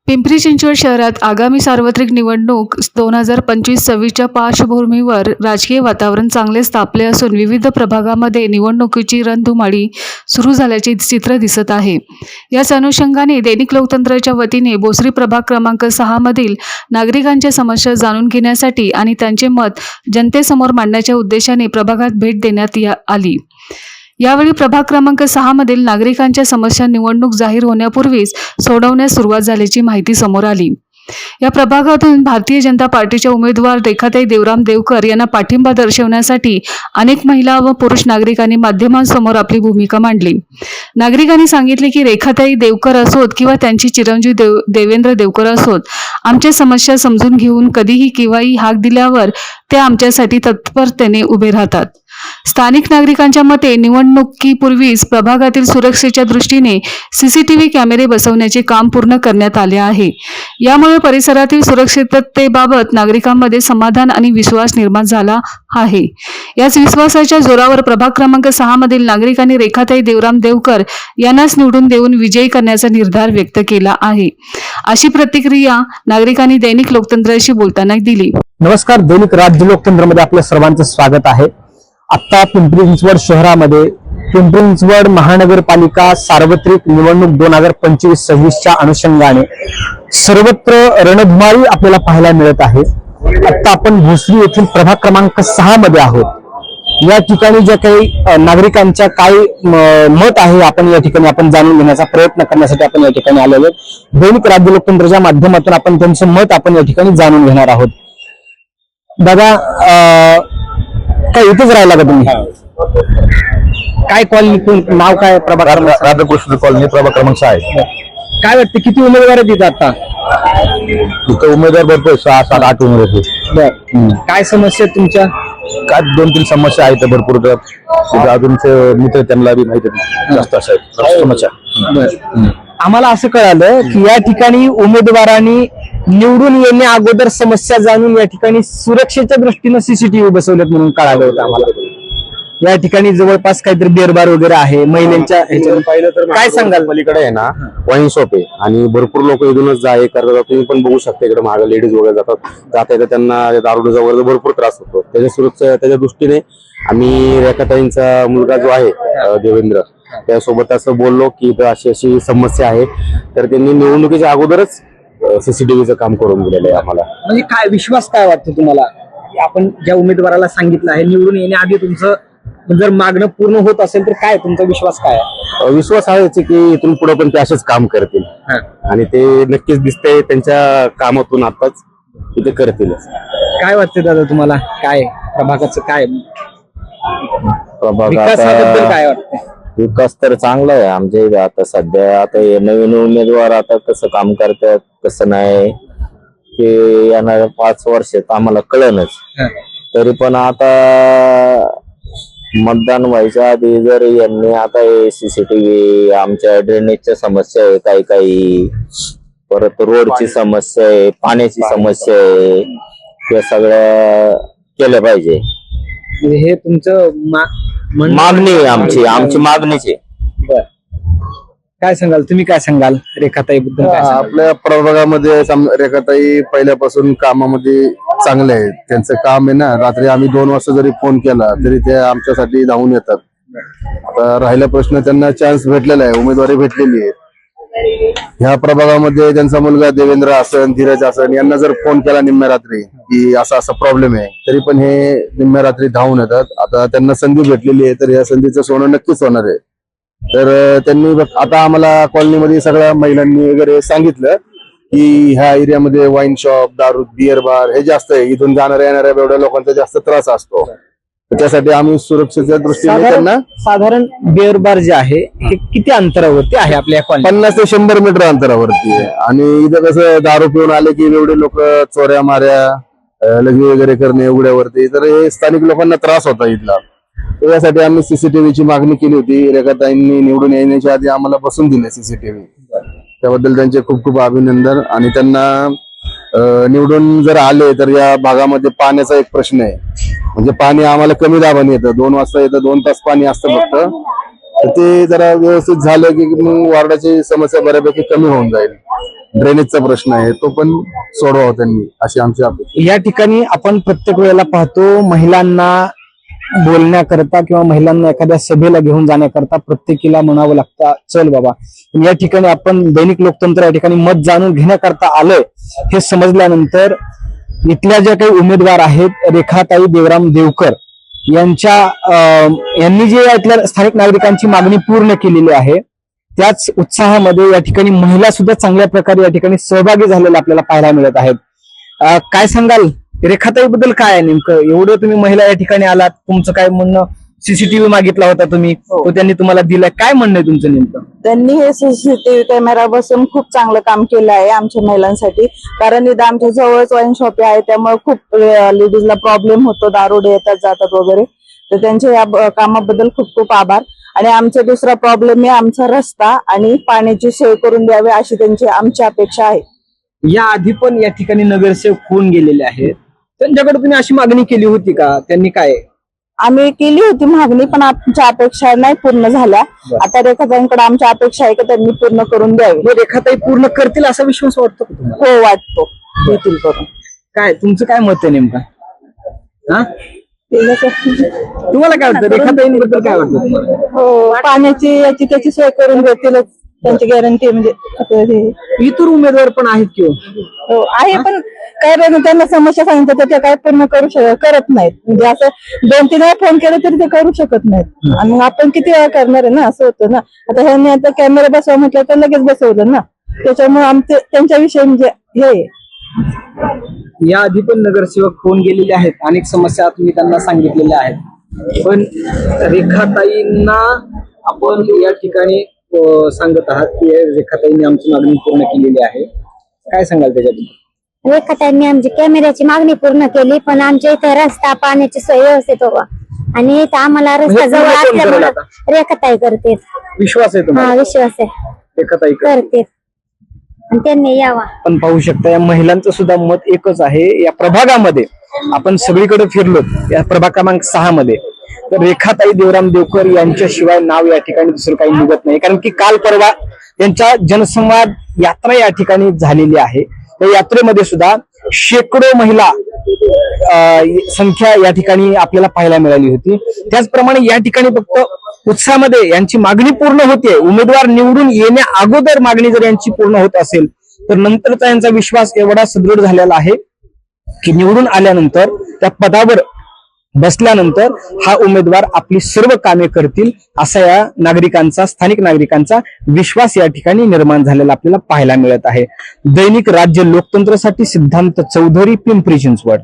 पिंपरी चिंचवड शहरात आगामी सार्वत्रिक निवडणूक 2025-26च्या पार्श्वभूमीवर राजकीय वातावरण चांगलेच तापले असून विविध प्रभागामध्ये निवडणुकीची रणधुमाळी सुरू झाल्याचे चित्र दिसत आहे. याच अनुषंगाने दैनिक लोकतंत्रच्या वतीने भोसरी प्रभाग क्रमांक 6 मधील नागरिकांच्या समस्या जाणून घेण्यासाठी आणि त्यांचे मत जनतेसमोर मांडण्याच्या उद्देशाने प्रभागात भेट देण्यात आली. यावेळी प्रभाग क्रमांक 6 मधील नागरिकांच्या समस्या निवडणूक जाहीर होण्यापूर्वीच सोडवण्यास सुरुवात झाल्याची माहिती समोर आली. या प्रभागातून भारतीय जनता पार्टीच्या उमेदवार रेखाताई देवराम देवकर यांना पाठिंबा दर्शवण्यासाठी अनेक महिला व पुरुष नागरिकांनी माध्यमांसमोर आपली भूमिका मांडली. नागरिकांनी सांगितले की रेखाताई देवकर असोत किंवा त्यांची चिरंजीव देवेंद्र देवकर असोत, आमच्या समस्या समजून घेऊन कधीही केव्हाही हाक दिल्यावर ते आमच्यासाठी तत्परतेने उभे राहतात. स्थानिक नागरिकांच्या मते निवडणुकीपूर्वीच प्रभागातील सुरक्षेच्या दृष्टीने सीसीटीव्ही कॅमेरे बसवण्याचे काम पूर्ण करण्यात आले आहे. यामुळे परिसरातील सुरक्षिततेबाबत नागरिकांमध्ये समाधान आणि विश्वास निर्माण झाला आहे. याच विश्वासाच्या जोरावर प्रभाग क्रमांक 6 मधील नागरिकांनी रेखाताई देवराम देवकर यांनाच निवडून देऊन विजयी करण्याचा निर्धार व्यक्त केला आहे. अशी प्रतिक्रिया नागरिकांनी दैनिक लोकतंत्राशी बोलताना दिली. नमस्कार, दैनिक राज्य लोकतंत्रमध्ये आपल्या सर्वांचं स्वागत आहे. आता पिंपरी चिंचवड शहरामध्ये पिंपरी चिंचवड महानगरपालिका सार्वत्रिक निवडणूक 2025-26च्या अनुषंगाने सर्वत्र रणधुमाळी आपल्याला पाहायला मिळत आहे. आता आपण भोसरी येथील प्रभाग क्रमांक 6 मध्ये आहोत. या ठिकाणी ज्या काही नागरिकांच्या काय मत आहे आपण या ठिकाणी आपण जाणून घेण्याचा प्रयत्न करण्यासाठी आपण या ठिकाणी आलेलो आहोत. दैनिक राज्य लोकतंत्राच्या माध्यमातून आपण त्यांचं मत आपण या ठिकाणी जाणून घेणार आहोत. दादा, काय इथेच राहिला का तुम्ही? काय कॉलनी, नाव काय? प्रभाग राधाकृष्ण कॉलनी, प्रभाग क्रमांक 6 आहे. काय वाटतं किती उमेदवार आहेत इथं आता? इथं उमेदवार भरपूर 6, 7, 8 उमेदवार आहेत. काय समस्या आहेत तुमच्या? काय 2-3 समस्या आहेत भरपूर. अजून मित्र त्यांना बी माहिती जास्त अशा समस्या. आम्हाला असं कळालं की या ठिकाणी उमेदवारांनी निवडून येण्या अगोदर समस्या जाणून या ठिकाणी सुरक्षेच्या दृष्टीनं सीसीटीव्ही बसवलेत म्हणून कळालं होतं आम्हाला. या ठिकाणी जवळपास काहीतरी बेरबार वगैरे आहे महिलांच्या ह्याच्यावर. पाहिलं तर काय सांगाल? पलीकडे आहे ना वाईन शॉप आहे आणि भरपूर लोक इथूनच जा करतात. तुम्ही पण बघू शकता इकडे मागे लेडीज वगैरे जाता येतं, त्यांना दारूचा वगैरे भरपूर त्रास होतो. त्याच्या सुरक्षा त्याच्या दृष्टीने आम्ही रेखाताईंचा मुलगा जो आहे देवेंद्र, त्यासोबत असं बोललो की इथं अशी अशी समस्या आहे, तर त्यांनी निवडणुकीच्या अगोदरच सीसीटीव्हीचं काम करून दिलेलं आहे आम्हाला. म्हणजे काय विश्वास काय वाटतो तुम्हाला? आपण ज्या उमेदवाराला सांगितलं आहे निवडून येण्याआधी तुमचं जर मागणं पूर्ण होत असेल तर काय तुमचा विश्वास काय आहे? विश्वास आहे की इथून पुढे पण ते असेच काम करतील आणि ते नक्कीच दिसतंय त्यांच्या कामातून आताच ते करतील. काय वाटतं दादा तुम्हाला? काय प्रभागाचं काय विकासाबद्दल काय वाटतं? विकास तर चांगला आहे आमच्या इथे. आता सध्या आता हे नवीन उमेदवार आता कसं काम करतात कसं नाही हे येणाऱ्या 5 वर्षात आम्हाला कळेलच. तरी पण आता मतदान व्हायच्या आधी जर यांनी आता सीसीटीव्ही, आमच्या ड्रेनेजच्या समस्या आहे, काही परत रोडची समस्या आहे, पाण्याची समस्या आहे, त्या सगळ्या केल्या पाहिजे. हे तुमचं मागणी आहे आमची मागणीची. काय सांगाल तुम्ही? काय सांगाल रेखाताई बद्दल? आपल्या प्रभागामध्ये रेखाताई पहिल्यापासून कामामध्ये चांगले आहेत. त्यांचं काम आहे ना, रात्री आम्ही 2 वाजता जरी फोन केला तरी ते आमच्यासाठी धावून येतात. आता राहिला प्रश्न, त्यांना चान्स भेटलेला आहे, उमेदवारी भेटलेली आहे. ह्या प्रभागामध्ये त्यांचा मुलगा देवेंद्र असन, धीरज असन, यांना जर फोन केला निम्म्या रात्री की असा असा प्रॉब्लेम आहे, तरी पण हे निम्म्या रात्री धावून येतात. आता त्यांना संधी भेटलेली आहे तर या संधीचं सोनं नक्कीच होणार आहे. तर त्यांनी आता आम्हाला कॉलनीमध्ये सगळ्या महिलांनी वगैरे सांगितलं की ह्या एरियामध्ये वाईन शॉप, दारू, बिअर बार हे जास्त आहे. इथून जाणाऱ्या येणाऱ्या एवढ्या लोकांचा जास्त त्रास असतो. त्यासाठी आम्ही सुरक्षेच्या दृष्टीने त्यांना साधारण बिअर बार जे आहे हे किती अंतरावरती आहे आपल्या कॉलनी? 50 ते 100 मीटर अंतरावरती आहे. आणि इथं कसं दारू पिऊन आले की एवढे लोक चोऱ्या माऱ्या, लग्न वगैरे करणे उघड्यावरती, तर हे स्थानिक लोकांना त्रास होता इथला. यासाठी आम्ही सीसीटीव्हीची मागणी केली होती. रेखाताईंनी निवडून येण्याच्या आधी आम्हाला बसून दिले सीसीटीव्ही. त्याबद्दल त्यांचे खूप खूप अभिनंदन. आणि त्यांना निवडून जर आले तर या भागामध्ये पाण्याचा एक प्रश्न आहे. म्हणजे पाणी आम्हाला कमी दाबाने येतं, 2 वाजता येतं, 2 तास पाणी असतं फक्त. तर ते जरा व्यवस्थित झालं की मग वार्डाची समस्या बऱ्यापैकी कमी होऊन जाईल. ड्रेनेजचा प्रश्न आहे तो पण सोडवावा त्यांनी, अशी आमची अपेक्षा. या ठिकाणी आपण प्रत्येक वेळेला पाहतो महिलांना बोलण्याकरता किंवा महिलांना एखाद्या सभेला घेऊन जाण्याकरता प्रत्येकीला म्हणावं लागतं चल बाबा. पण या ठिकाणी आपण दैनिक लोकतंत्र या ठिकाणी मत जाणून घेण्याकरता आलोय हे समजल्यानंतर इथल्या ज्या काही उमेदवार आहेत रेखाताई देवराम देवकर यांनी जे इथल्या स्थानिक नागरिकांची मागणी पूर्ण केलेली आहे त्याच उत्साहामध्ये या ठिकाणी महिला सुद्धा चांगल्या प्रकारे या ठिकाणी सहभागी झालेल्या आपल्याला पाहायला मिळत आहेत. काय सांगाल रेखाताई बद्दल? काय आहे नेमकं एवढं तुम्ही महिला या ठिकाणी आलात, तुमचं काय म्हणणं? सीसीटीव्ही मागितला होता तुम्ही, तो त्यांनी तुम्हाला दिलाय, काय म्हणणं आहे तुमचं नेमकं? त्यांनी हे सीसीटीव्ही कॅमेरा बसवून खूप चांगलं काम केलं आहे आमच्या महिलांसाठी. कारण इथं आमच्या जवळच वाईन शॉप आहे, त्यामुळे खूप लेडीजला प्रॉब्लेम होतो, दारुडे येतात जातात वगैरे. तर त्यांच्या या कामाबद्दल खूप खूप आभार. आणि आमचा दुसरा प्रॉब्लेम आहे आमचा रस्ता आणि पाण्याची सोय करून द्यावी अशी आमची अपेक्षा आहे. या आधी पण या ठिकाणी नगरसेवक होऊन गेलेले आहेत, त्यांच्याकडे तुम्ही अशी मागणी केली होती का? त्यांनी काय? आम्ही केली होती मागणी, पण आमच्या अपेक्षा नाही पूर्ण झाल्या. आता रेखाताईंकडे आमच्या अपेक्षा आहे की त्यांनी पूर्ण करून द्यावी. रेखाताई पूर्ण करतील असा विश्वास वाटतो का तुम्हाला? हो, वाटतो देतील करून. काय तुमचं काय मत आहे नेमका? तुम्हाला काय वाटतं रेखाताईंबद्दल? काय वाटतं तुम्हाला? हो, पाण्याची याची त्याची सोय करून देतीलच, त्यांची गॅरंटी. म्हणजे इतर उमेदवार पण आहेत किंवा हो आहे, पण काय त्यांना समस्या सांगितलं तर ते काय पूर्ण करत नाहीत. म्हणजे असं 2-3 वेळा फोन केला तरी ते करू शकत नाहीत. आणि मग आपण किती वेळा करणार आहे ना, असं होतं ना. आता ह्यांनी आता कॅमेरा बसवा म्हटलं तर लगेच बसवलं ना, त्याच्यामुळे आमचे त्यांच्याविषयी म्हणजे हे. या आधी पण नगरसेवक होऊन गेलेले आहेत, अनेक समस्या तुम्ही त्यांना सांगितलेल्या आहेत, पण रेखाताईंना आपण या ठिकाणी सांगत आहात की रेखाताईंनी आमची मागणी पूर्ण केलेली आहे. काय सांगाल त्याच्याबद्दल? रेखाताईंनी आमची कॅमेऱ्याची मागणी पूर्ण केली, पण आमच्या इथे रस्ता पाण्याची सोय व्यवस्थित व्हावा आणि इथं आम्हाला रस्ता जवळ असल्यामुळे रेखाताई करते. विश्वास आहे तुम्हाला? हा, विश्वास आहे, रेखाताई करते आणि त्यांनी यावा. आपण पाहू शकता या महिलांचं सुद्धा मत एकच आहे. या प्रभागामध्ये आपण सगळीकडे फिरलो, या प्रभाग क्रमांक 6 मध्ये तर रेखाताई देवराम देवकर यांच्याशिवाय नाव या ठिकाणी दुसरं काही निघत नाही. कारण की काल परवा त्यांच्या जनसंवाद यात्रा या ठिकाणी झालेली आहे. त्या यात्रेमध्ये सुद्धा शेकडो महिला संख्या या ठिकाणी आपल्याला पाहायला मिळाली होती. त्याचप्रमाणे या ठिकाणी फक्त उत्साहामध्ये यांची मागणी पूर्ण होते. उमेदवार निवडून येण्या अगोदर मागणी जर यांची पूर्ण होत असेल तर नंतरचा यांचा विश्वास एवढा सुदृढ झालेला आहे की निवडून आल्यानंतर त्या पदावर बसल्यानंतर हा उमेदवार आपली सर्व कामे करतील असा या नागरिकांचा, स्थानिक नागरिकांचा विश्वास या ठिकाणी निर्माण झालेला आपल्याला पाहायला मिळत आहे. दैनिक राज्य लोकतंत्रसाठी सिद्धांत चौधरी, पिंपरी चिंचवड.